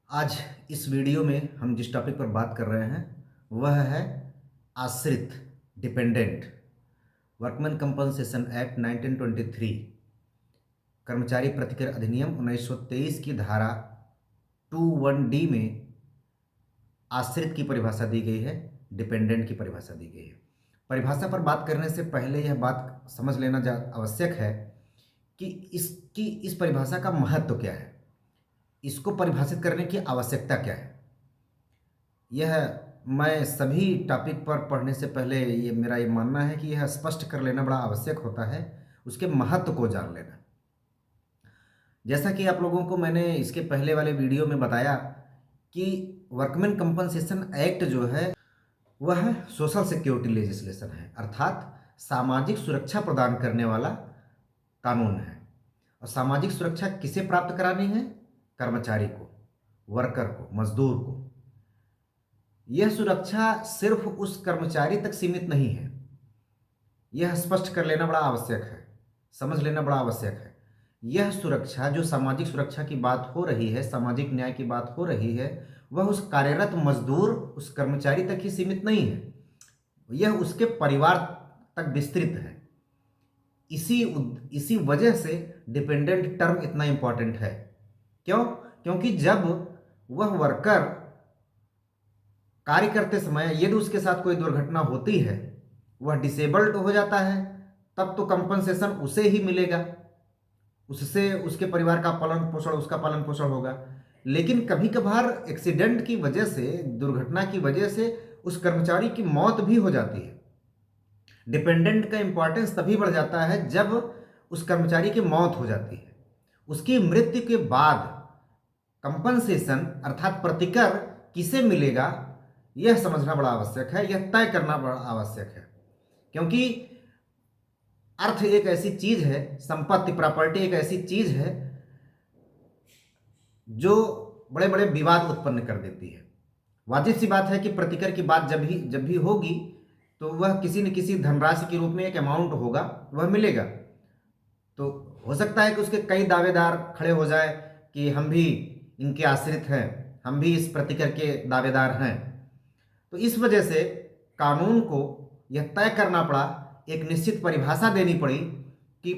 आज इस वीडियो में हम जिस टॉपिक पर बात कर रहे हैं वह है आश्रित डिपेंडेंट। वर्कमैन कंपनसेशन एक्ट 1923 कर्मचारी प्रतिकर अधिनियम 1923 की धारा 21D में आश्रित की परिभाषा दी गई है, डिपेंडेंट की परिभाषा दी गई है। परिभाषा पर बात करने से पहले यह बात समझ लेना आवश्यक है कि इस परिभाषा का महत्व क्या है, इसको परिभाषित करने की आवश्यकता क्या है। यह मैं सभी टॉपिक पर पढ़ने से पहले मेरा ये मानना है कि यह स्पष्ट कर लेना बड़ा आवश्यक होता है, उसके महत्व को जान लेना। जैसा कि आप लोगों को मैंने इसके पहले वाले वीडियो में बताया कि वर्कमैन कंपनसेशन एक्ट जो है वह सोशल सिक्योरिटी लेजिस्लेशन है, अर्थात सामाजिक सुरक्षा प्रदान करने वाला कानून है। और सामाजिक सुरक्षा किसे प्राप्त करानी है? कर्मचारी को, वर्कर को, मजदूर को। यह सुरक्षा सिर्फ उस कर्मचारी तक सीमित नहीं है, यह स्पष्ट कर लेना बड़ा आवश्यक है, समझ लेना बड़ा आवश्यक है। यह सुरक्षा जो सामाजिक सुरक्षा की बात हो रही है, सामाजिक न्याय की बात हो रही है, वह उस कार्यरत मजदूर, उस कर्मचारी तक ही सीमित नहीं है, यह उसके परिवार तक विस्तृत है। इसी वजह से डिपेंडेंट टर्म इतना इंपॉर्टेंट है। क्यों? क्योंकि जब वह वर्कर कार्य करते समय यदि उसके साथ कोई दुर्घटना होती है, वह डिसेबल्ड हो जाता है, तब तो कंपनसेशन उसे ही मिलेगा, उससे उसके परिवार का पालन पोषण, उसका पालन पोषण होगा। लेकिन कभी कभार एक्सीडेंट की वजह से, दुर्घटना की वजह से उस कर्मचारी की मौत भी हो जाती है। डिपेंडेंट का इंपॉर्टेंस तभी बढ़ जाता है जब उस कर्मचारी की मौत हो जाती है। उसकी मृत्यु के बाद कंपनसेशन अर्थात प्रतिकर किसे मिलेगा, यह समझना बड़ा आवश्यक है, यह तय करना बड़ा आवश्यक है। क्योंकि अर्थ एक ऐसी चीज है, संपत्ति, प्रॉपर्टी एक ऐसी चीज है जो बड़े बड़े विवाद उत्पन्न कर देती है। वाजिब सी बात है कि प्रतिकर की बात जब भी होगी तो वह किसी न किसी धनराशि के रूप में एक अमाउंट होगा, वह मिलेगा। तो हो सकता है कि उसके कई दावेदार खड़े हो जाए कि हम भी इनके आश्रित हैं, हम भी इस प्रतिकर के दावेदार हैं। तो इस वजह से कानून को यह तय करना पड़ा, एक निश्चित परिभाषा देनी पड़ी कि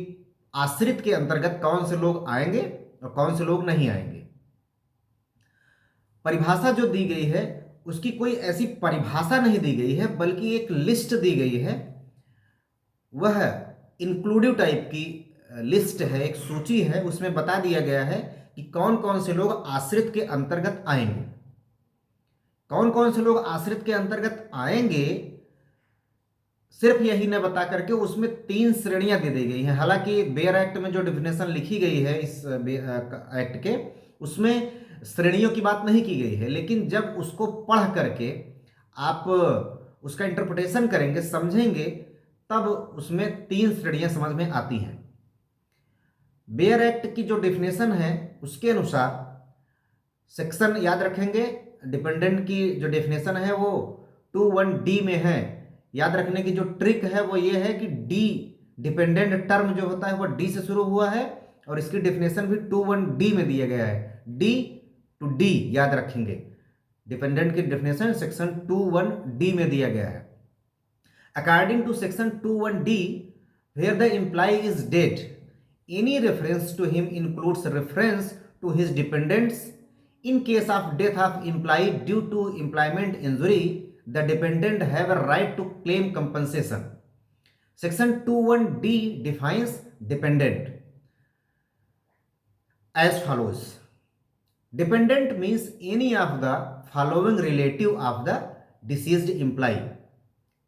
आश्रित के अंतर्गत कौन से लोग आएंगे और कौन से लोग नहीं आएंगे। परिभाषा जो दी गई है उसकी कोई ऐसी परिभाषा नहीं दी गई है, बल्कि एक लिस्ट दी गई है। वह इंक्लूडिव टाइप की लिस्ट है, एक सूची है। उसमें बता दिया गया है कि कौन कौन से लोग आश्रित के अंतर्गत आएंगे। कौन कौन से लोग आश्रित के अंतर्गत आएंगे, सिर्फ यही न बता करके उसमें 3 श्रेणियां दे दी गई हैं। हालांकि बेयर एक्ट में जो डिफिनेशन लिखी गई है इस एक्ट के, उसमें श्रेणियों की बात नहीं की गई है। लेकिन जब उसको पढ़ करके आप उसका इंटरप्रिटेशन करेंगे, समझेंगे, तब उसमें 3 श्रेणियां समझ में आती हैं। बेयर एक्ट की जो डिफिनेशन है उसके अनुसार, सेक्शन याद रखेंगे, डिपेंडेंट की जो डेफिनेशन है वो 21D में है। याद रखने की जो ट्रिक है वो ये है कि डी, डिपेंडेंट टर्म जो होता है वो डी से शुरू हुआ है और इसकी डेफिनेशन भी 21D में दिया गया है। डी टू डी याद रखेंगे। डिपेंडेंट की डेफिनेशन सेक्शन 21D में दिया गया है। According to section 21D, where the employee is dead, any reference to him includes reference to his dependents. In case of death of employee due to employment injury, the dependent have a right to claim compensation. Section 21D defines dependent as follows. Dependent means any of the following relative of the deceased employee,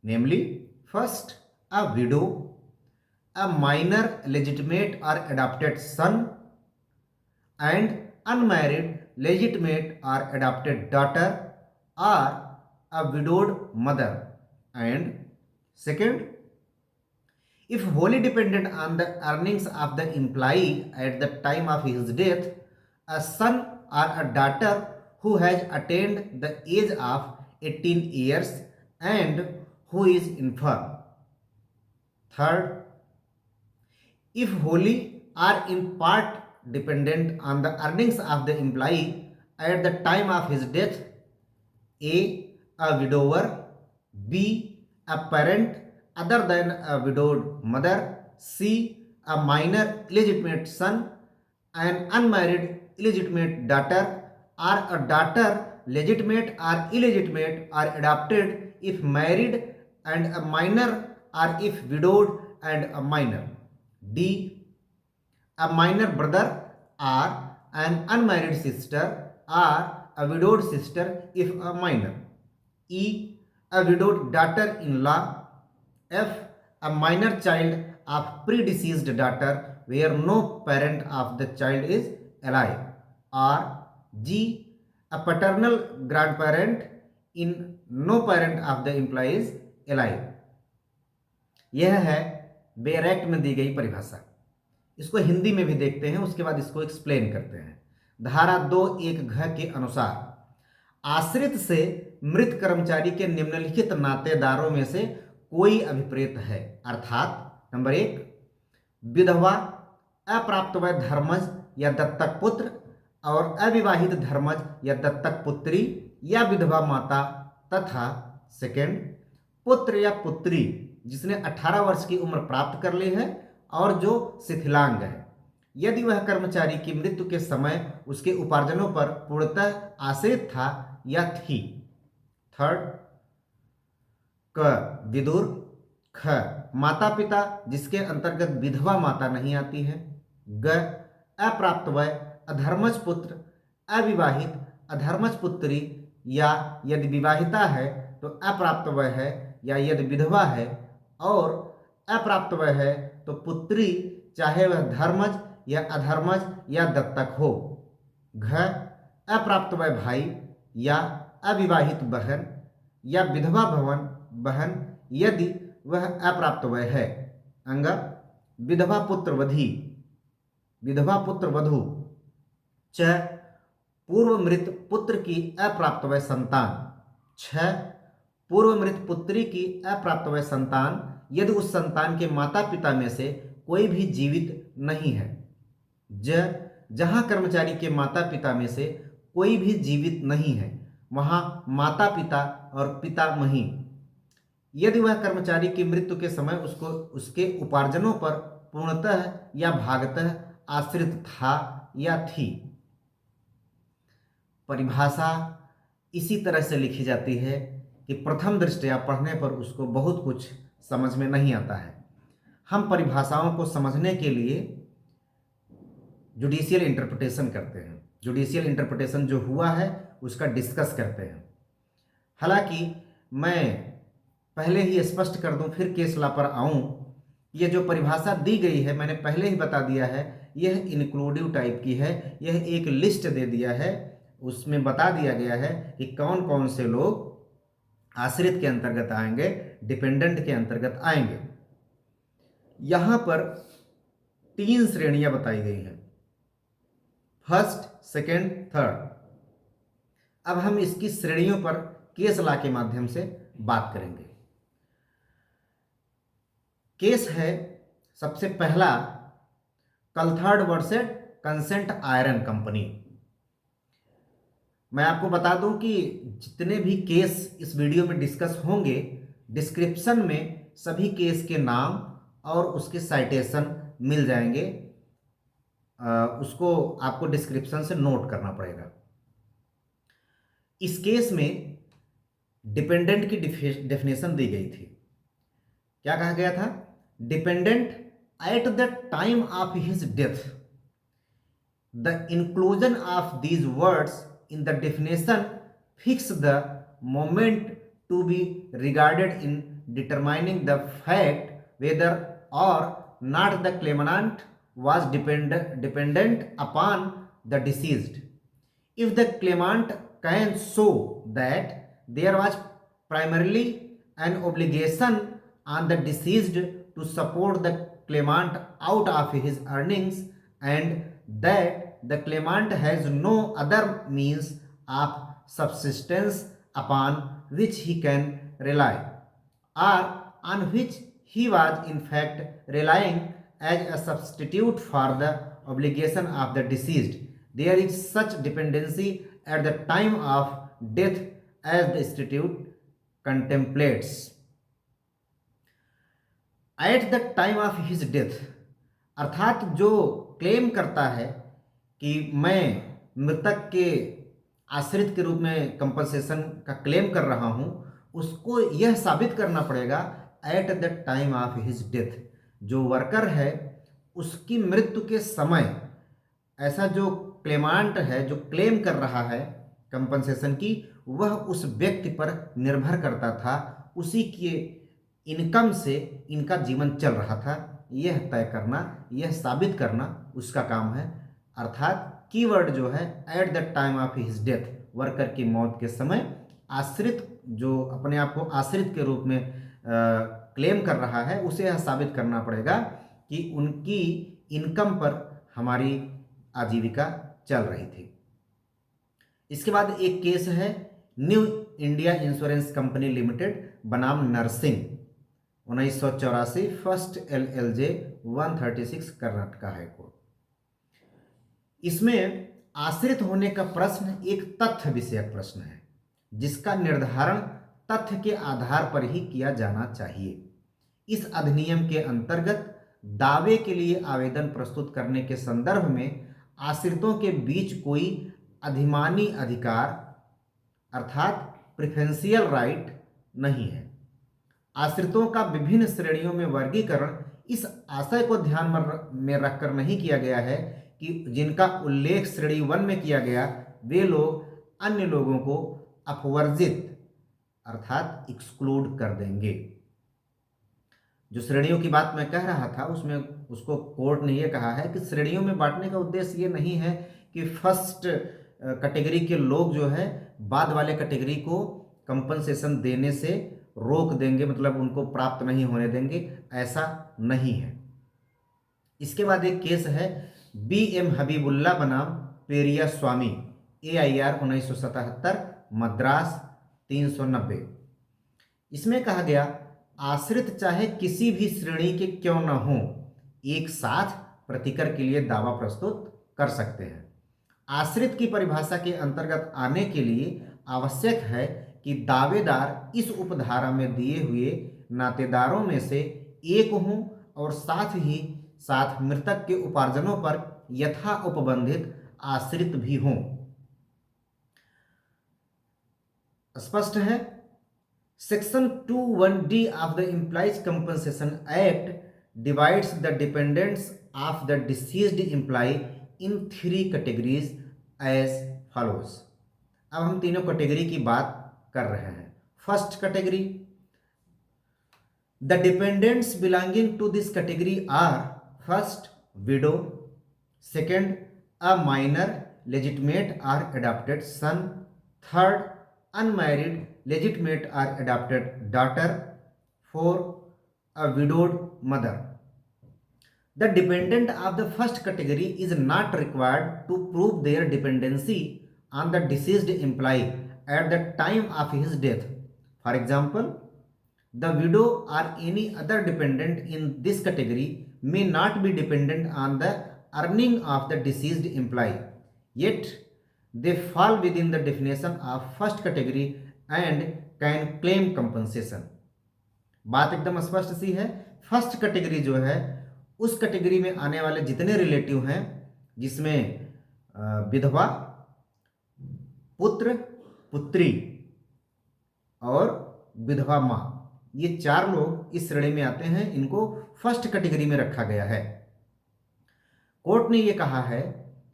namely, first, a widow, a minor legitimate or adopted son, and unmarried legitimate or adopted daughter, or a widowed mother. And second, if wholly dependent on the earnings of the employee at the time of his death, a son or a daughter who has attained the age of 18 years and who is infirm. Third, if wholly or in part dependent on the earnings of the employee, at the time of his death: A, a widower; B, a parent other than a widowed mother; C, a minor illegitimate son; an unmarried illegitimate daughter; or a daughter legitimate or illegitimate or adopted if married and a minor, or if widowed and a minor. D, a minor brother or an unmarried sister, or a widowed sister if a minor. E, a widowed daughter-in-law. F, a minor child of predeceased daughter where no parent of the child is alive. Or G, a paternal grandparent in no parent of the employee is alive. यह है bare act में दी गई परिभाषा। इसको हिंदी में भी देखते हैं, उसके बाद इसको एक्सप्लेन करते हैं। धारा 2(1) के अनुसार आश्रित से मृत कर्मचारी के निम्नलिखित नातेदारों में से कोई अभिप्रेत है, अर्थात नंबर 1, विधवा, अप्राप्तवय धर्मज या दत्तक पुत्र और अविवाहित धर्मज या दत्तक पुत्री या विधवा माता, तथा सेकंड, पुत्र या पुत्री जिसने 18 वर्ष की उम्र प्राप्त कर ली है और जो शिथिलांग है, यदि वह कर्मचारी की मृत्यु के समय उसके उपार्जनों पर पूर्णतः आश्रित था या थी। थर्ड, क, विदुर; ख, माता पिता जिसके अंतर्गत विधवा माता नहीं आती है; ग, अप्राप्तवय अधर्मज पुत्र, अविवाहित अधर्मज पुत्री या यदि विवाहिता है तो अप्राप्तवय है या यदि विधवा है, और अप्राप्तवय है तो पुत्री चाहे वह धर्मज या अधर्मज या दत्तक हो; घ, अप्राप्तवय भाई या अविवाहित बहन या विधवा भवन बहन यदि वह अप्राप्तवय है; अंग, विधवा पुत्र वधी, विधवा पुत्र वधू; च, पूर्व मृत पुत्र की अप्राप्तवय संतान; छ, पूर्व मृत पुत्री की अप्राप्तवय संतान यदि उस संतान के माता पिता में से कोई भी जीवित नहीं है; ज, जहां कर्मचारी के माता पिता में से कोई भी जीवित नहीं है वहां माता पिता और पितामही, यदि वह कर्मचारी की मृत्यु के समय उसको उसके उपार्जनों पर पूर्णतः या भागतः आश्रित था या थी। परिभाषा इसी तरह से लिखी जाती है कि प्रथम दृष्टया पढ़ने पर उसको बहुत कुछ समझ में नहीं आता है। हम परिभाषाओं को समझने के लिए जुडिशियल इंटरप्रिटेशन करते हैं। जुडिशियल इंटरप्रिटेशन जो हुआ है उसका डिस्कस करते हैं। हालांकि मैं पहले ही स्पष्ट कर दूं, फिर केस लॉ पर आऊं, यह जो परिभाषा दी गई है मैंने पहले ही बता दिया है, यह इंक्लूडिव टाइप की है। यह एक लिस्ट दे दिया है, उसमें बता दिया गया है कि कौन कौन से लोग आश्रित के अंतर्गत आएंगे, डिपेंडेंट के अंतर्गत आएंगे। यहां पर 3 श्रेणियां बताई गई हैं, फर्स्ट, सेकंड, थर्ड। अब हम इसकी श्रेणियों पर केस लॉ के माध्यम से बात करेंगे। केस है सबसे पहला कलथर्ड वर्सेस कंसेंट आयरन कंपनी। मैं आपको बता दूं कि जितने भी केस इस वीडियो में डिस्कस होंगे, डिस्क्रिप्शन में सभी केस के नाम और उसके साइटेशन मिल जाएंगे। उसको आपको डिस्क्रिप्शन से नोट करना पड़ेगा। इस केस में डिपेंडेंट की डेफिनेशन दी गई थी। क्या कहा गया था? Dependent eight the time of his death. The inclusion of these words in the definition fix the moment to be regarded in determining the fact whether or not the claimant was dependent upon the deceased. If the claimant can show that there was primarily an obligation on the deceased to support the claimant out of his earnings and that the claimant has no other means of subsistence upon which he can rely or on which he was in fact relying as a substitute for the obligation of the deceased, there is such dependency at the time of death as the institute contemplates. At the time of his death, अर्थात जो claim करता है कि मैं मृतक के आश्रित के रूप में कंपनसेशन का क्लेम कर रहा हूं, उसको यह साबित करना पड़ेगा eight the time of his death. जो वर्कर है उसकी मृत्यु के समय, ऐसा जो क्लेमांट है, जो क्लेम कर रहा है कंपनसेशन की, वह उस व्यक्ति पर निर्भर करता था, उसी के इनकम से इनका जीवन चल रहा था। यह तय करना, यह साबित करना उसका काम है। अर्थात कीवर्ड जो है eight the time of his death, worker की मौत के समय आश्रित, जो अपने आप को आश्रित के रूप में क्लेम कर रहा है, उसे यह साबित करना पड़ेगा कि उनकी इनकम पर हमारी आजीविका चल रही थी। इसके बाद एक केस है New India Insurance Company Limited बनाम Narsingh, 1984, first LLJ 136, Karnataka High Court. इसमें आश्रित होने का प्रश्न एक तथ्य विषयक प्रश्न है, जिसका निर्धारण तथ्य के आधार पर ही किया जाना चाहिए। इस अधिनियम के अंतर्गत दावे के लिए आवेदन प्रस्तुत करने के संदर्भ में आश्रितों के बीच कोई अधिमानी अधिकार अर्थात प्रिफरेंशियल राइट नहीं है। आश्रितों का विभिन्न श्रेणियों में वर्गीकरण इस आशय को ध्यान में रखकर नहीं किया गया है कि जिनका उल्लेख श्रेणी 1 में किया गया वे लोग अन्य लोगों को अपवर्जित अर्थात एक्सक्लूड कर देंगे। जो श्रेणियों की बात मैं कह रहा था उसमें उसको कोर्ट ने यह कहा है कि श्रेणियों में बांटने का उद्देश्य ये नहीं है कि फर्स्ट कैटेगरी के लोग जो है बाद वाले कैटेगरी को कंपनसेशन देने से रोक देंगे, मतलब उनको प्राप्त नहीं होने देंगे, ऐसा नहीं है। इसके बाद एक केस है BM हबीबुल्ला बनाम पेरिया स्वामी, AIR 1977, मद्रास 390। इसमें कहा गया आश्रित चाहे किसी भी श्रेणी के क्यों न हो, एक साथ प्रतिकर के लिए दावा प्रस्तुत कर सकते हैं। आश्रित की परिभाषा के अंतर्गत आने के लिए आवश्यक है कि दावेदार इस उपधारा में दिए हुए नातेदारों में से एक हों और साथ ही साथ मृतक के उपार्जनों पर यथा उपबंधित आश्रित भी हों। स्पष्ट है। Section 21D of the employees compensation act divides the dependents of the deceased employee in 3 categories as follows. अब हम तीनों कैटेगरी की बात कर रहे हैं। First category, the dependents belonging to this category are first widow, second a minor legitimate or adopted son, third unmarried legitimate or adopted daughter, 4 a widowed mother. The dependent of the first category is not required to prove their dependency on the deceased employee at the time of his death. For example, the widow or any other dependent in this category may not be dependent on the earning of the deceased employee, yet they fall within the definition of first category and can claim compensation. बात एकदम स्पष्ट सी है। First category जो है उस category में आने वाले जितने रिलेटिव हैं, जिसमें विधवा, पुत्र, पुत्री और विधवा माँ, ये 4 लोग इस श्रेणी में आते हैं। इनको फर्स्ट कैटेगरी में रखा गया है। कोर्ट ने ये कहा है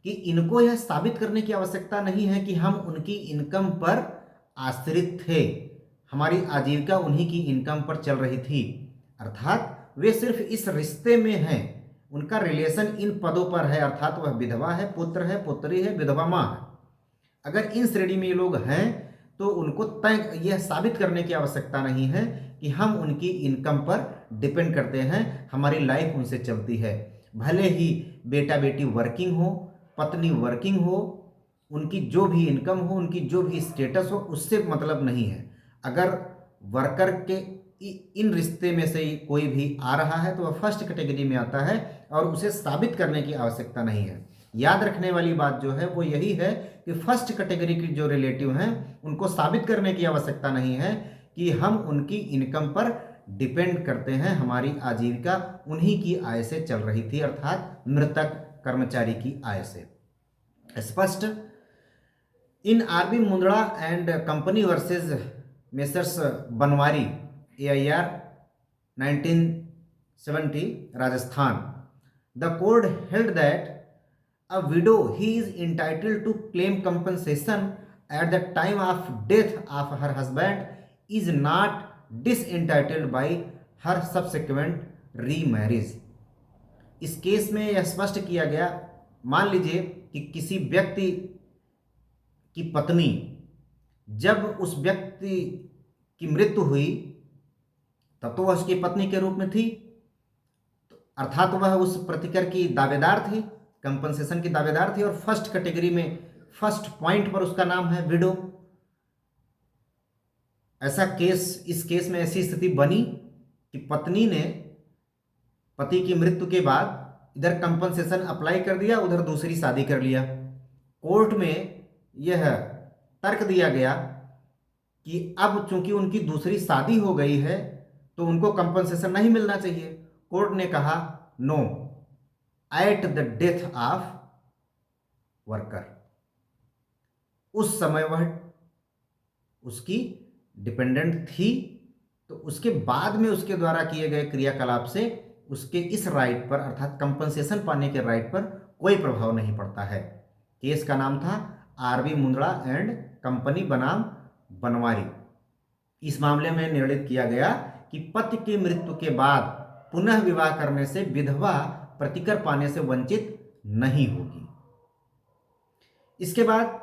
कि इनको यह साबित करने की आवश्यकता नहीं है कि हम उनकी इनकम पर आश्रित थे, हमारी आजीविका उन्हीं की इनकम पर चल रही थी। अर्थात वे सिर्फ इस रिश्ते में हैं, उनका रिलेशन इन पदों पर है, अर्थात वह विधवा है, पुत्र है, पुत्री है, विधवा माँ है। अगर इन श्रेणी में ये लोग हैं तो उनको तय यह साबित करने की आवश्यकता नहीं है कि हम उनकी इनकम पर डिपेंड करते हैं, हमारी लाइफ उनसे चलती है। भले ही बेटा बेटी वर्किंग हो, पत्नी वर्किंग हो, उनकी जो भी इनकम हो, उनकी जो भी स्टेटस हो, उससे मतलब नहीं है। अगर वर्कर के इन रिश्ते में से कोई भी आ रहा है तो वह फर्स्ट कैटेगरी में आता है और उसे साबित करने की आवश्यकता नहीं है। याद रखने वाली बात जो है वो यही है कि फर्स्ट कैटेगरी की जो रिलेटिव हैं उनको साबित करने की आवश्यकता नहीं है कि हम उनकी इनकम पर डिपेंड करते हैं, हमारी आजीविका उन्हीं की आय से चल रही थी, अर्थात मृतक कर्मचारी की आय से। स्पष्ट। In RB Mundada and company versus Messrs Banwari AIR 1970 Rajasthan, the court held that a widow he is entitled to claim compensation at the time of death of her husband is not disentitled by her subsequent remarriage। इस case में यह स्पष्ट किया गया, मान लीजिए कि किसी व्यक्ति की पत्नी, जब उस व्यक्ति की मृत्यु हुई तब तो वह उसकी पत्नी के रूप में थी, अर्थात वह उस प्रतिकर की दावेदार थी, कंपनसेशन की दावेदार थी, और फर्स्ट कैटेगरी में फर्स्ट पॉइंट पर उसका नाम है विडो। ऐसा केस, इस केस में ऐसी स्थिति बनी कि पत्नी ने पति की मृत्यु के बाद इधर कंपनसेशन अप्लाई कर दिया, उधर दूसरी शादी कर लिया। कोर्ट में यह तर्क दिया गया कि अब चूंकि उनकी दूसरी शादी हो गई है तो उनको कंपनसेशन नहीं मिलना चाहिए। कोर्ट ने कहा no, at the death of worker, उस समय वह उसकी डिपेंडेंट थी, तो उसके बाद में उसके द्वारा किए गए क्रियाकलाप से उसके इस राइट पर, अर्थात कंपनसेशन पाने के राइट पर कोई प्रभाव नहीं पड़ता है। केस का नाम था आरबी मुंदड़ा एंड कंपनी बनाम बनवारी। इस मामले में निर्णित किया गया कि पति की मृत्यु के बाद पुनः विवाह करने से विधवा प्रतिकर पाने से वंचित नहीं होगी। इसके बाद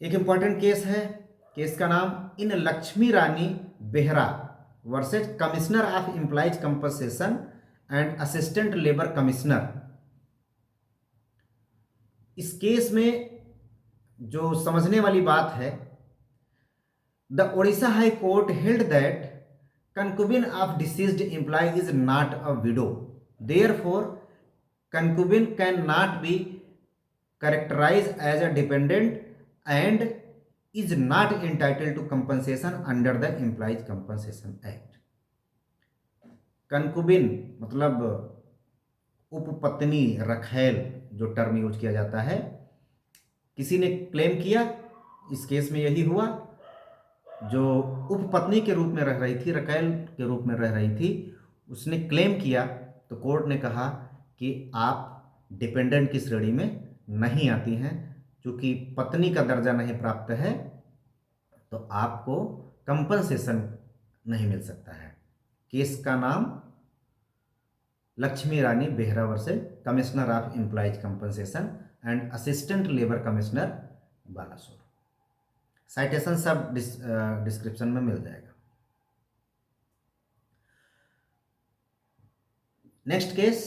एक इंपॉर्टेंट केस है, केस का नाम in Lakshmi Rani Behera versus commissioner of employees compensation and assistant labour commissioner. इस केस में जो समझने वाली बात है, the Odisha High Court held that concubine of deceased employee is not a widow, therefore concubine cannot be characterized as a dependent and is not entitled to compensation under the Employees Compensation Act। concubine मतलब उपपत्नी, रखैल जो term use किया जाता है, किसी ने claim किया, इस केस में यही हुआ, जो उपपत्नी के रूप में रह रही थी, रकैल के रूप में रह रही थी, उसने क्लेम किया, तो कोर्ट ने कहा कि आप डिपेंडेंट की श्रेणी में नहीं आती हैं, क्योंकि पत्नी का दर्जा नहीं प्राप्त है तो आपको कंपनसेशन नहीं मिल सकता है। केस का नाम Lakshmi Rani Behera versus commissioner of employees compensation and assistant labour commissioner Balasore. Citation सब डिस्क्रिप्शन में मिल जाएगा। Next case,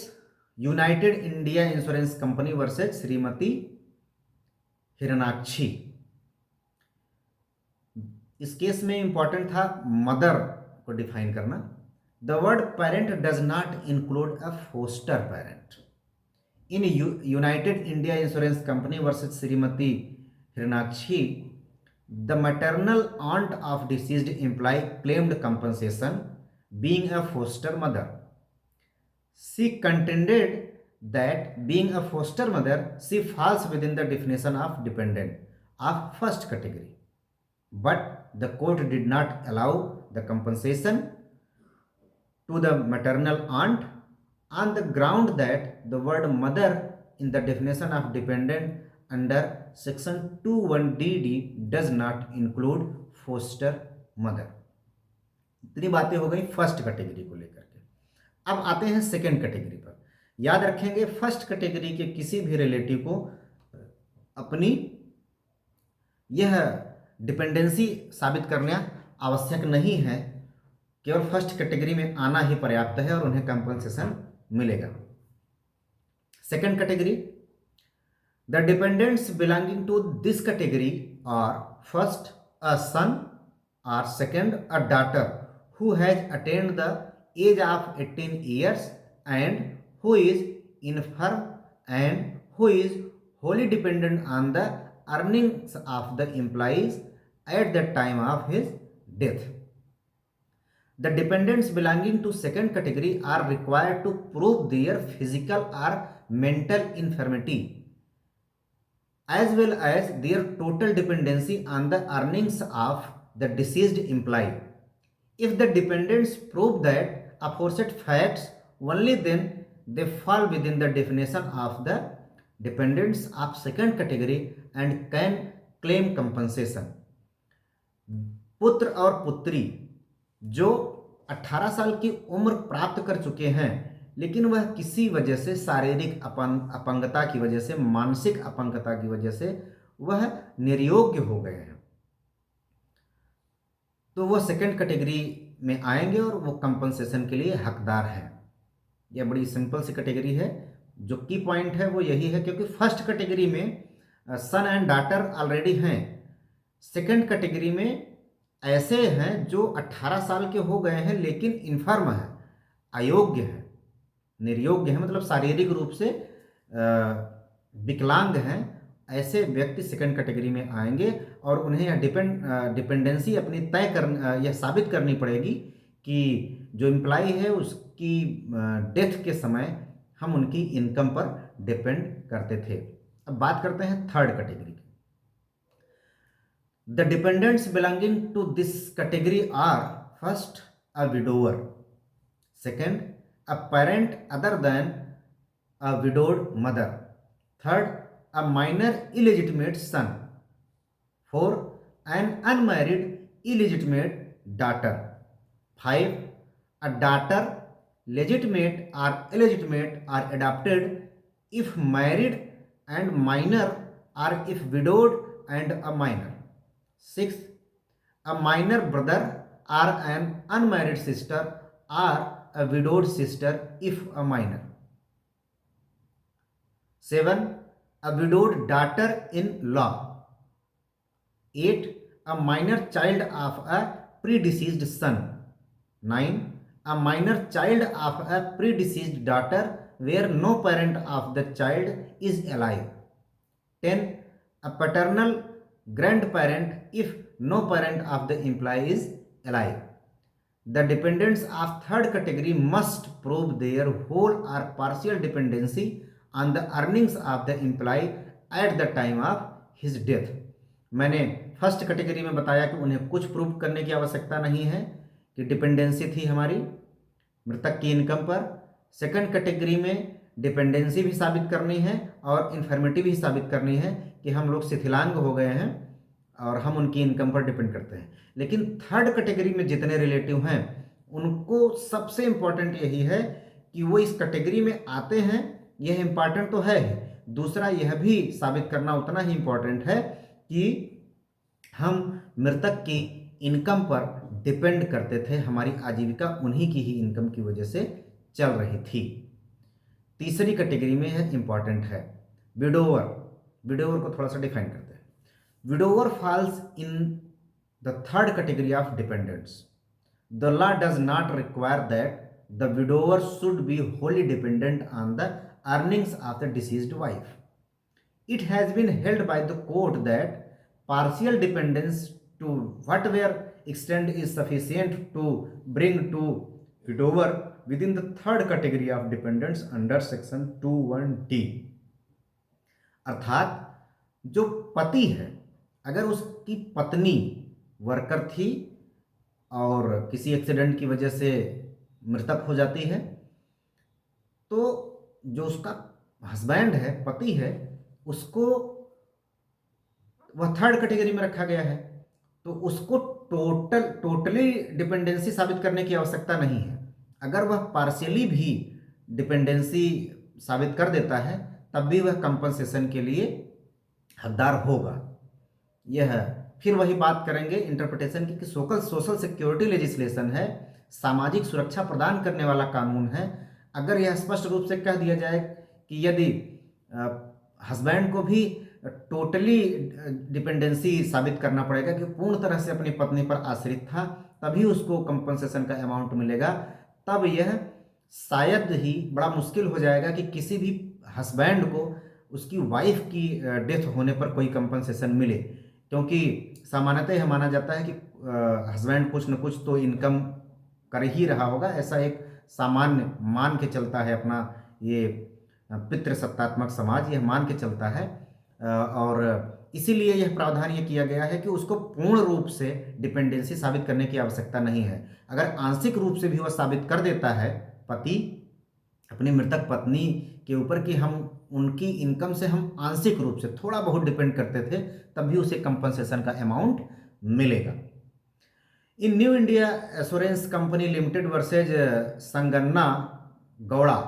United India Insurance Company versus Shrimati Hiranakshi. इस केस में इंपॉर्टेंट था मदर को डिफाइन करना। The word parent does not include a foster parent. In United India Insurance Company versus Shrimati Hiranakshi, the maternal aunt of deceased employee claimed compensation being a foster mother. She contended that being a foster mother, she falls within the definition of dependent of first category. But the court did not allow the compensation to the maternal aunt on the ground that the word mother in the definition of dependent under section 21DD does not include foster mother। इतनी बातें हो गई first category को लेकर के। अब आते हैं सेकंड कैटेगरी पर। याद रखेंगे, फर्स्ट कैटेगरी के किसी भी रिलेटिव को अपनी यह डिपेंडेंसी साबित करना आवश्यक नहीं है, केवल फर्स्ट कैटेगरी में आना ही पर्याप्त है और उन्हें कंपनसेशन मिलेगा। Second category, the dependents belonging to this category are first a son or second a daughter who has attained the age of 18 years and who is infirm and who is wholly dependent on the earnings of the employees at the time of his death. The dependents belonging to second category are required to prove their physical or mental infirmity as well as their total dependency on the earnings of the deceased employee. If the dependents prove that aforesaid facts, only then they fall within the definition of the dependents of second category and can claim compensation. पुत्र और पुत्री जो 18 साल की उम्र प्राप्त कर चुके हैं लेकिन वह किसी वजह से शारीरिक अपंगता की वजह से, मानसिक अपंगता की वजह से वह निर्योग्य हो गए हैं, तो वह सेकंड कैटेगरी में आएंगे और वो कंपनसेशन के लिए हकदार हैं। यह बड़ी सिंपल सी कैटेगरी है। जो की पॉइंट है वो यही है क्योंकि फर्स्ट कैटेगरी में सन एंड डॉटर ऑलरेडी हैं, सेकंड कैटेगरी में ऐसे हैं जो 18 साल के हो गए हैं लेकिन इन्फर्म है, अयोग्य है, निर्योग्य है, मतलब शारीरिक रूप से विकलांग हैं। ऐसे व्यक्ति सेकंड कैटेगरी में आएंगे और उन्हें यह डिपेंडेंसी अपनी तय कर यह साबित करनी पड़ेगी कि जो एम्प्लॉय है उसकी डेथ के समय हम उनकी इनकम पर डिपेंड करते थे। अब बात करते हैं थर्ड कैटेगरी की। The dependents belonging to this category are first a widower, second a parent other than a widowed mother, third a minor illegitimate son, fourth an unmarried illegitimate daughter, five a daughter legitimate or illegitimate or adopted if married and minor or if widowed and a minor, sixth a minor brother or an unmarried sister or a widowed sister if a minor, seven a widowed daughter-in-law, eight a minor child of a predeceased son, nine a minor child of a predeceased daughter where no parent of the child is alive, 10 a paternal grandparent if no parent of the employee is alive. The dependents of third category must prove their whole or partial dependency on the earnings of the employee at the time of his death. मैंने first category में बताया कि उन्हें कुछ prove करने की आवश्यकता नहीं है कि डिपेंडेंसी थी हमारी मृतक की इनकम पर। सेकंड कैटेगरी में डिपेंडेंसी भी साबित करनी है और इन्फर्मिटी भी साबित करनी है कि हम लोग शिथिलांग हो गए हैं और हम उनकी इनकम पर डिपेंड करते हैं। लेकिन थर्ड कैटेगरी में जितने रिलेटिव हैं उनको सबसे इम्पॉर्टेंट यही है कि वो इस कैटेगरी में आते हैं, यह इम्पॉर्टेंट तो है ही, दूसरा यह भी साबित करना उतना ही इम्पॉर्टेंट है कि हम मृतक की इनकम पर डिपेंड करते थे, हमारी आजीविका उन्हीं की ही इनकम की वजह से चल रही थी। तीसरी कैटेगरी में यह इम्पॉर्टेंट है विडोवर। विडोवर को थोड़ा सा डिफाइन करते हैं। Widower falls in the third category of dependents. The law does not require that the widower should be wholly dependent on the earnings of the deceased wife. It has been held by the court that partial dependence to whatever extent is sufficient to bring to widower within the third category of dependents under section 21D. अर्थात जो पति है, अगर उसकी पत्नी worker थी और किसी एक्सीडेंट की वजह से मृतक हो जाती है तो जो उसका हस्बैंड है, पति है, उसको वह थर्ड कैटेगरी में रखा गया है तो उसको टोटली डिपेंडेंसी साबित करने की आवश्यकता नहीं है। अगर वह पार्शियली भी डिपेंडेंसी साबित कर देता है तब भी वह कंपनसेशन के लिए हकदार होगा। यह फिर वही बात करेंगे इंटरप्रिटेशन की कि सोशल सिक्योरिटी लेजिस्लेशन है, सामाजिक सुरक्षा प्रदान करने वाला कानून है। अगर यह स्पष्ट रूप से कह दिया जाए कि यदि हस्बैंड को भी टोटली डिपेंडेंसी साबित करना पड़ेगा कि पूर्ण तरह से अपनी पत्नी पर आश्रित था तभी उसको कंपनसेशन का अमाउंट मिलेगा, तब यह शायद ही बड़ा मुश्किल हो जाएगा कि किसी भी हस्बैंड को उसकी वाइफ की डेथ होने पर कोई कंपनसेशन मिले, क्योंकि सामान्यतः यह माना जाता है कि हस्बैंड कुछ न कुछ तो इनकम कर ही रहा होगा, ऐसा एक सामान्य मान के चलता है अपना ये पितृसत्तात्मक समाज, यह मान के चलता है। और इसीलिए यह प्रावधान ये किया गया है कि उसको पूर्ण रूप से डिपेंडेंसी साबित करने की आवश्यकता नहीं है। अगर आंशिक रूप से भी वह साबित कर देता है पति अपनी मृतक पत्नी के ऊपर कि हम उनकी इनकम से हम आंशिक रूप से थोड़ा बहुत डिपेंड करते थे, तब भी उसे कंपनसेशन का अमाउंट मिलेगा। In New India Assurance Company Limited versus Sanganna Gowda,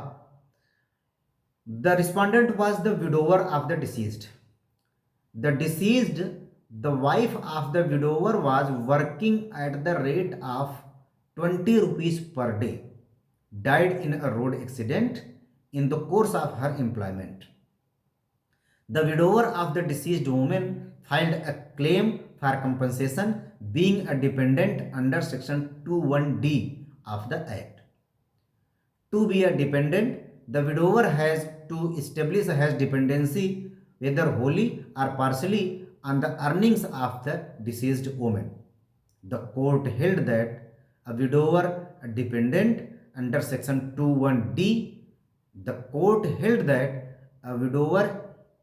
the respondent was the widower of the deceased. The deceased, the wife of the widower, was working at the rate of 20 rupees per day, died in a road accident in the course of her employment. The widower of the deceased woman filed a claim for compensation, being a dependent under section 21D of the Act. To be a dependent, the widower has to establish her dependency whether wholly or partially on the earnings of the deceased woman. The court held that a widower, a dependent under section 21D, the court held that a widower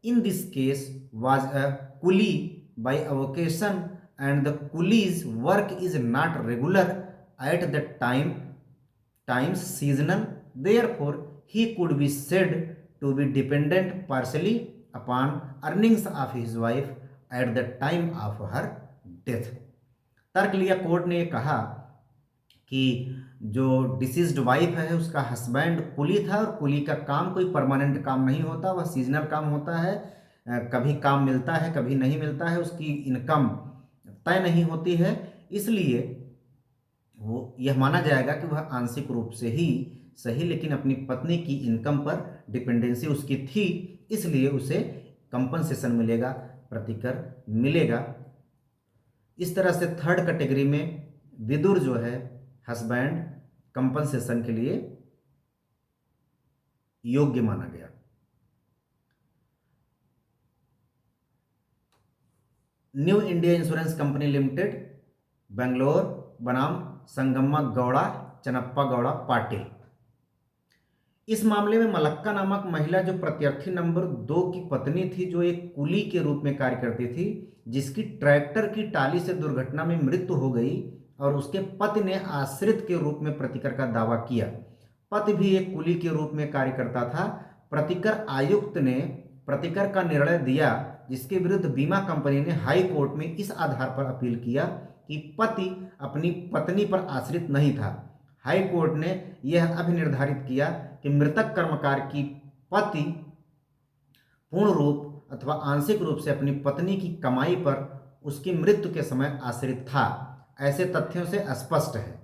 in this case was a coolie by avocation, and the coolie's work is not regular at the times seasonal, therefore he could be said to be dependent partially upon earnings of his wife at the time of her death. तर्क लिया court ने कहा कि जो deceased wife है उसका husband कुली था, और कुली का काम कोई परमानेंट काम नहीं होता, वह सीजनल काम होता है, कभी काम मिलता है कभी नहीं मिलता है, उसकी इनकम तय नहीं होती है, इसलिए वो यह माना जाएगा कि वह आंशिक रूप से ही सही लेकिन अपनी पत्नी की इनकम पर डिपेंडेंसी उसकी थी, इसलिए उसे कंपनसेशन मिलेगा, प्रतिकर मिलेगा। इस तरह से थर्ड कैटेगरी में विदुर जो है हस्बैंड कंपनसेशन के लिए योग्य माना गया। New India Insurance Company limited Bangalore बनाम संगम्मा गौड़ा चनप्पा गौड़ा पाटिल। इस मामले में मलक्का नामक महिला जो प्रत्यर्थी नंबर 2 की पत्नी थी, जो एक कुली के रूप में कार्य करती थी, जिसकी ट्रैक्टर की टाली से दुर्घटना में मृत्यु हो गई और उसके पति ने आश्रित के रूप में प्रतिकर का दावा किया। पति भी एक कुली के रूप में कार्य करता था। प्रतिकर आयुक्त ने प्रतिकर का निर्णय दिया, जिसके विरुद्ध बीमा कंपनी ने हाई कोर्ट में इस आधार पर अपील किया कि पति अपनी पत्नी पर आश्रित नहीं था। हाई कोर्ट ने यह अभिनिर्धारित किया कि मृतक कर्मकार की पति पूर्ण रूप अथवा आंशिक रूप से अपनी पत्नी की कमाई पर उसकी मृत्यु के समय आश्रित था। ऐसे तथ्यों से स्पष्ट है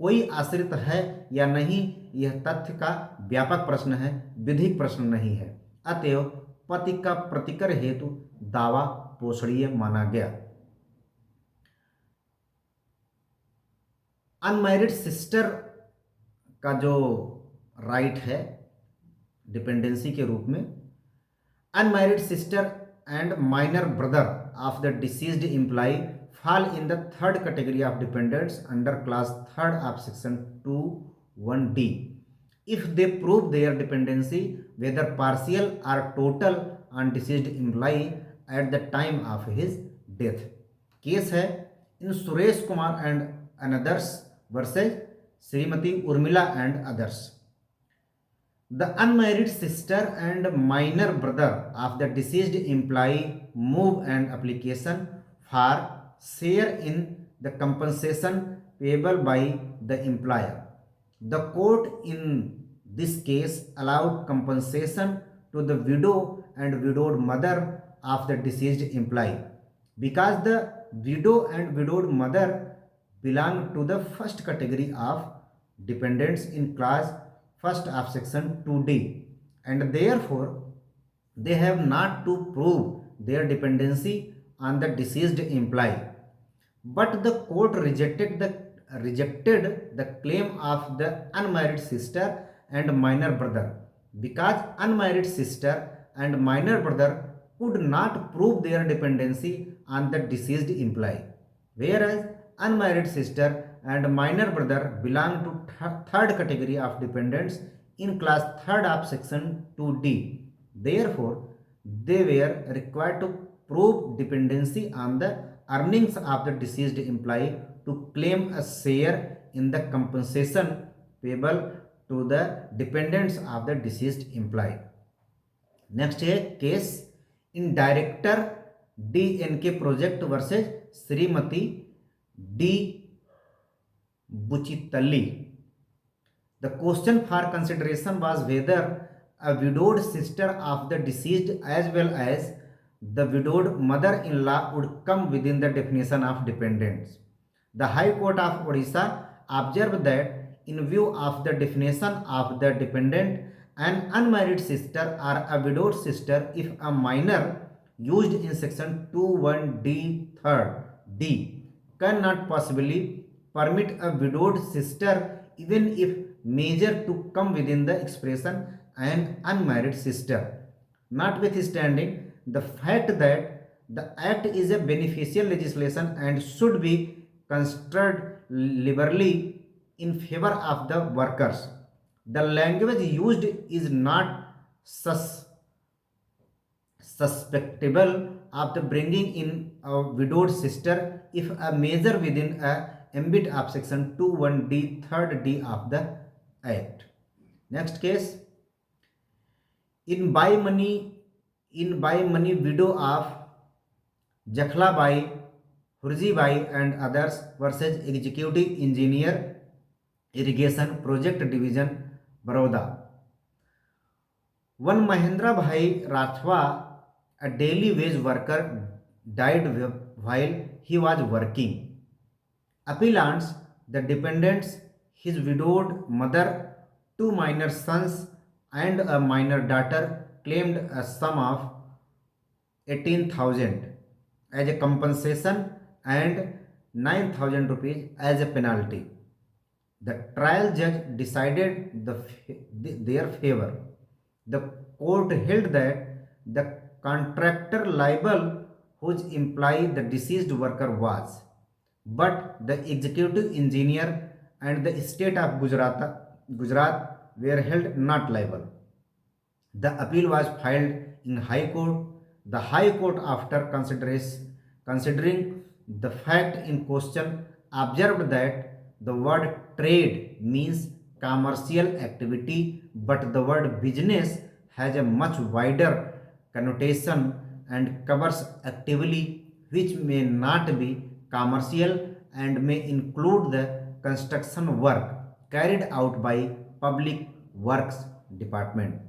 कोई आश्रित है या नहीं, यह तथ्य का व्यापक प्रश्न है, विधिक प्रश्न नहीं है। अतएव पति का प्रतिकर हेतु दावा पोषणीय माना गया। अनमैरिड सिस्टर का जो राइट है डिपेंडेंसी के रूप में, unmarried sister and minor brother of the deceased employee fall in the third category of dependents under class 3rd of section 21D if they prove their dependency whether partial or total on deceased employee at the time of his death. Case है in Suresh Kumar and others versus Shrimati Urmila and others. The unmarried sister and minor brother of the deceased employee move an application for share in the compensation payable by the employer. The court in this case allowed compensation to the widow and widowed mother of the deceased employee because the widow and widowed mother belong to the first category of dependents in class 1st of section 2D, and therefore they have not to prove their dependency on the deceased employee. But the court rejected the claim of the unmarried sister and minor brother because unmarried sister and minor brother could not prove their dependency on the deceased employee, whereas unmarried sister and minor brother belong to third category of dependents in class 3rd of section 2D. Therefore, they were required to prove dependency on the earnings of the deceased employee to claim a share in the compensation payable to the dependents of the deceased employee. Next है case in director D N K project versus Shrimati D Buchitalli. The question for consideration was whether a widowed sister of the deceased as well as the widowed mother-in-law would come within the definition of dependents. The High Court of Odisha observed that in view of the definition of the dependent, an unmarried sister or a widowed sister if a minor used in section 21D 3rd D cannot possibly permit a widowed sister even if major to come within the expression an unmarried sister. Notwithstanding the fact that the act is a beneficial legislation and should be construed liberally in favor of the workers, the language used is not susceptible of the bringing in a widowed sister if a measure within a ambit of section 21D 3rd D of the act. Next case, in by money widow of Jakhlabai, Hurjibai and others versus executive engineer irrigation project division Baroda. One Mahendra Bhai Rathwa, a daily wage worker, died while he was working. Appellants, the dependents, his widowed mother, 2 minor sons and a minor daughter, claimed a sum of 18,000 as a compensation and 9,000 rupees as a penalty. The trial judge decided their favor. The court held that the contractor liable whose employee the deceased worker was, but the executive engineer and the state of Gujarat were held not liable. The appeal was filed in High Court. The High Court, after considering the fact in question, observed that the word trade means commercial activity, but the word business has a much wider connotation and covers activity which may not be commercial and may include the construction work carried out by Public Works Department.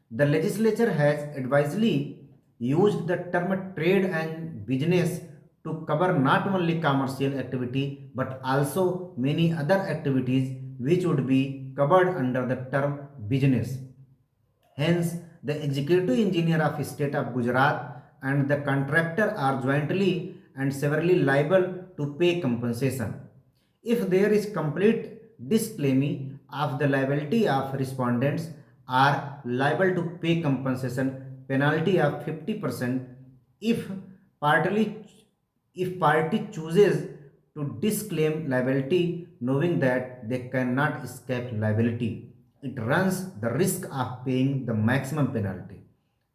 The legislature has advisedly used the term trade and business to cover not only commercial activity but also many other activities which would be covered under the term business. Hence, the executive engineer of state of Gujarat and the contractor are jointly and severally liable to pay compensation. If there is complete disclaiming of the liability of respondents are liable to pay compensation penalty of 50% if party chooses to disclaim liability knowing that they cannot escape liability, it runs the risk of paying the maximum penalty.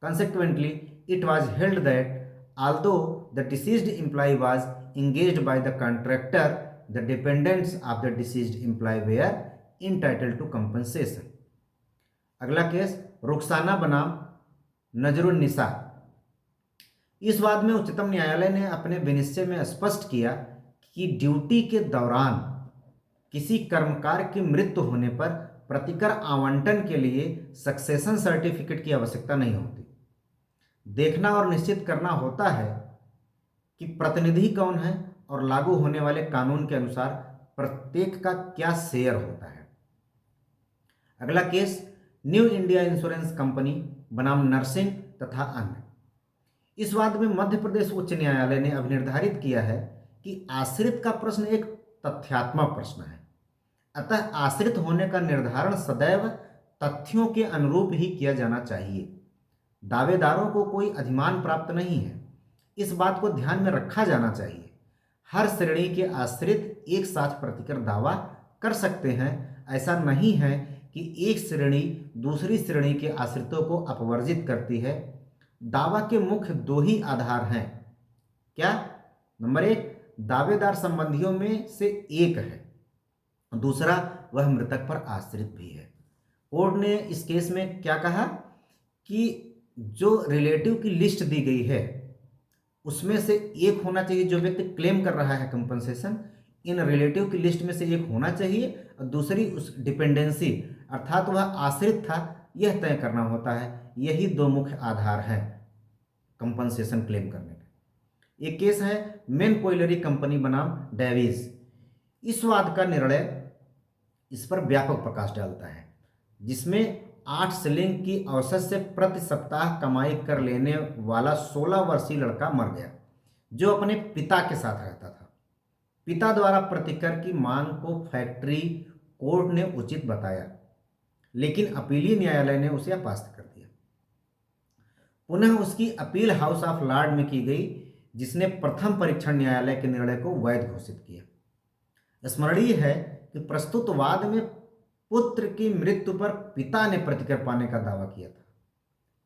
Consequently, it was held that although the deceased employee was engaged by the contractor, the dependents of the deceased employee were entitled to compensation. अगला case Rukhsana बनाम नजरुन्निसा. इस वाद में उच्चतम न्यायालय ने अपने विनिश्चय में स्पष्ट किया कि ड्यूटी के दौरान किसी कर्मकार की मृत्यु होने पर प्रतिकर आवंटन के लिए सक्सेशन सर्टिफिकेट की आवश्यकता नहीं होती. देखना और निश्चित करना होता है कि प्रतिनिधि कौन है और लागू होने वाले कानून के अनुसार प्रत्येक का क्या शेयर होता है. अगला case new India Insurance company बनाम नर्सिंग तथा अन्य. इस वाद में मध्य प्रदेश उच्च न्यायालय ने अब निर्धारित किया है कि आश्रित का प्रश्न एक तथ्यात्मक प्रश्न है. अतः आश्रित होने का निर्धारण सदैव तथ्यों के अनुरूप ही किया जाना चाहिए. दावेदारों को कोई अधिमान प्राप्त नहीं है। इस बात को ध्यान में रखा जाना चाहिए। हर श्रेणी के आश्रित एक साथ प्रतिकर दावा कर सकते हैं। ऐसा नहीं है कि एक श्रेणी दूसरी श्रेणी के आश्रितों को अपवर्जित करती है। दावा के मुख्य दो ही आधार हैं। क्या? नंबर एक, दावेदार संबंधियों में से एक है, दूसरा वह मृतक पर आश्रित भी है। कोर्ट ने इस केस में क्या कहा कि जो रिलेटिव की लिस्ट दी गई है उसमें से एक होना चाहिए, जो व्यक्ति क्लेम कर रहा है कंपनसेशन, इन रिलेटिव की लिस्ट में से एक होना चाहिए, और दूसरी उस डिपेंडेंसी अर्थात वह आश्रित था, यह तय करना होता है। यही दो मुख्य आधार हैं कंपनसेशन क्लेम करने के। एक केस है मेन कोयलरी कंपनी बनाम डेविस। इस वाद का निर्णय इस पर व्यापक प्रकाश डालता है, जिसमें 8 शिलिंग की औसत से प्रति सप्ताह कमाई कर लेने वाला 16 वर्षीय लड़का मर गया, जो अपने पिता के साथ रहता था। पिता द्वारा प्रतिकर की मांग को फैक्ट्री कोर्ट ने उचित बताया, लेकिन अपीलीय न्यायालय ने उसे अपास्त कर दिया। पुनः उसकी अपील हाउस ऑफ लॉर्ड में की गई, जिसने प्रथम परीक्षण न्यायालय के निर्णय को वैध घोषित किया। स्मरणीय है कि प्रस्तुत वाद में पुत्र की मृत्यु पर पिता ने प्रतिकर पाने का दावा किया था,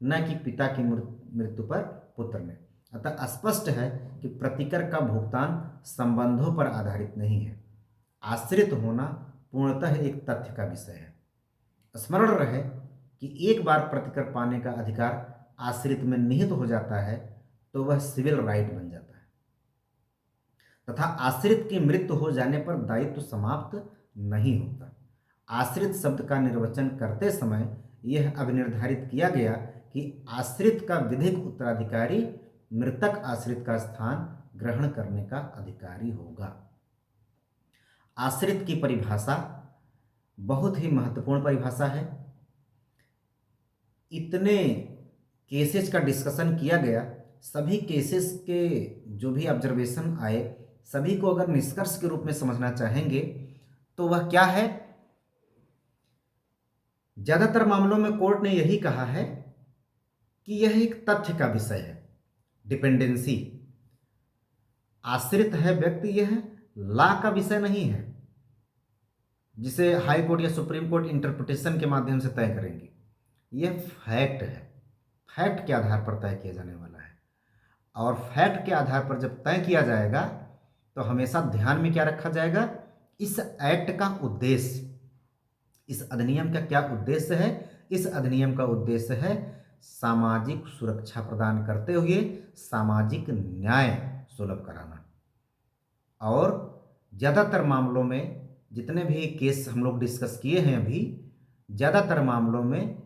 न कि पिता की मृत्यु पर पुत्र ने। अतः स्पष्ट है कि प्रतिकर का भुगतान संबंधों पर आधारित नहीं है। आश्रित होना पूर्णतः एक तथ्य का विषय है। स्मरण रहे कि एक बार प्रतिकर पाने का अधिकार आश्रित में निहित हो जाता है तो वह सिविल राइट बन जाता है, तथा आश्रित की मृत्यु हो जाने पर दायित्व समाप्त नहीं होता। आश्रित शब्द का निर्वचन करते समय यह अभिनिर्धारित किया गया कि आश्रित का विधिक उत्तराधिकारी मृतक आश्रित का स्थान ग्रहण करने का अधिकारी होगा। आश्रित की परिभाषा बहुत ही महत्वपूर्ण परिभाषा है। इतने केसेस का डिस्कशन किया गया, सभी केसेस के जो भी ऑब्जर्वेशन आए, सभी को अगर निष्कर्ष के रूप में समझना चाहेंगे तो वह क्या है? ज्यादातर मामलों में कोर्ट ने यही कहा है कि यह एक तथ्य का विषय है। डिपेंडेंसी, आश्रित है व्यक्ति, यह लॉ का विषय नहीं है जिसे हाई कोर्ट या सुप्रीम कोर्ट इंटरप्रिटेशन के माध्यम से तय करेंगे। यह फैक्ट है, फैक्ट के आधार पर तय किया जाने वाला है। और फैक्ट के आधार पर जब तय किया जाएगा तो हमेशा ध्यान में क्या रखा जाएगा? इस एक्ट का उद्देश्य, इस अधिनियम का क्या उद्देश्य है? इस अधिनियम का उद्देश्य है सामाजिक सुरक्षा प्रदान करते हुए सामाजिक न्याय सुलभ कराना। और ज़्यादातर मामलों में, जितने भी केस हम लोग डिस्कस किए हैं अभी, ज़्यादातर मामलों में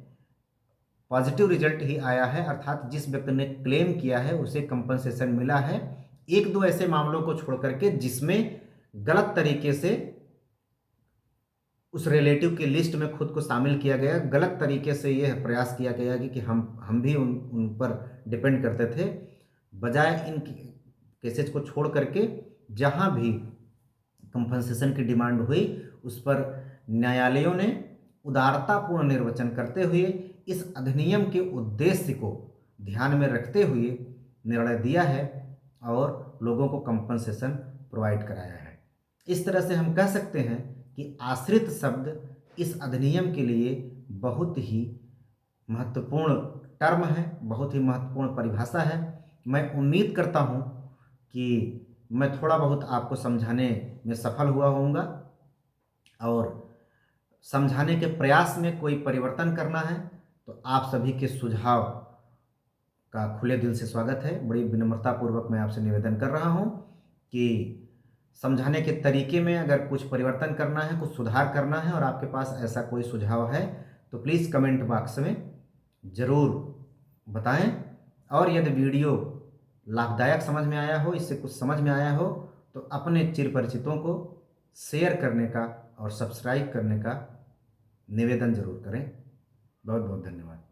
पॉजिटिव रिजल्ट ही आया है, अर्थात जिस व्यक्ति ने क्लेम किया है उसे कंपनसेशन मिला है। एक दो ऐसे मामलों को छोड़ करके जिसमें गलत तरीके से उस रिलेटिव की लिस्ट में खुद को शामिल किया गया, गलत तरीके से यह प्रयास किया गया कि हम भी उन पर डिपेंड करते थे। बजाय इन केसेज को छोड़ करके जहां भी कंपनसेशन की डिमांड हुई उस पर न्यायालयों ने उदारतापूर्ण निर्वचन करते हुए इस अधिनियम के उद्देश्य को ध्यान में रखते हुए निर्णय दिया है और लोगों को कंपनसेशन प्रोवाइड कराया है। इस तरह से हम कह सकते हैं कि आश्रित शब्द इस अधिनियम के लिए बहुत ही महत्वपूर्ण टर्म है, बहुत ही महत्वपूर्ण परिभाषा है। मैं उम्मीद करता हूँ कि मैं थोड़ा बहुत आपको समझाने में सफल हुआ होऊंगा, और समझाने के प्रयास में कोई परिवर्तन करना है तो आप सभी के सुझाव का खुले दिल से स्वागत है। बड़ी विनम्रतापूर्वक मैं आपसे निवेदन कर रहा हूँ कि समझाने के तरीके में अगर कुछ परिवर्तन करना है, कुछ सुधार करना है और आपके पास ऐसा कोई सुझाव है तो प्लीज़ कमेंट बॉक्स में ज़रूर बताएं। और यदि वीडियो लाभदायक समझ में आया हो, इससे कुछ समझ में आया हो, तो अपने चिर परिचितों को शेयर करने का और सब्सक्राइब करने का निवेदन जरूर करें। बहुत बहुत धन्यवाद।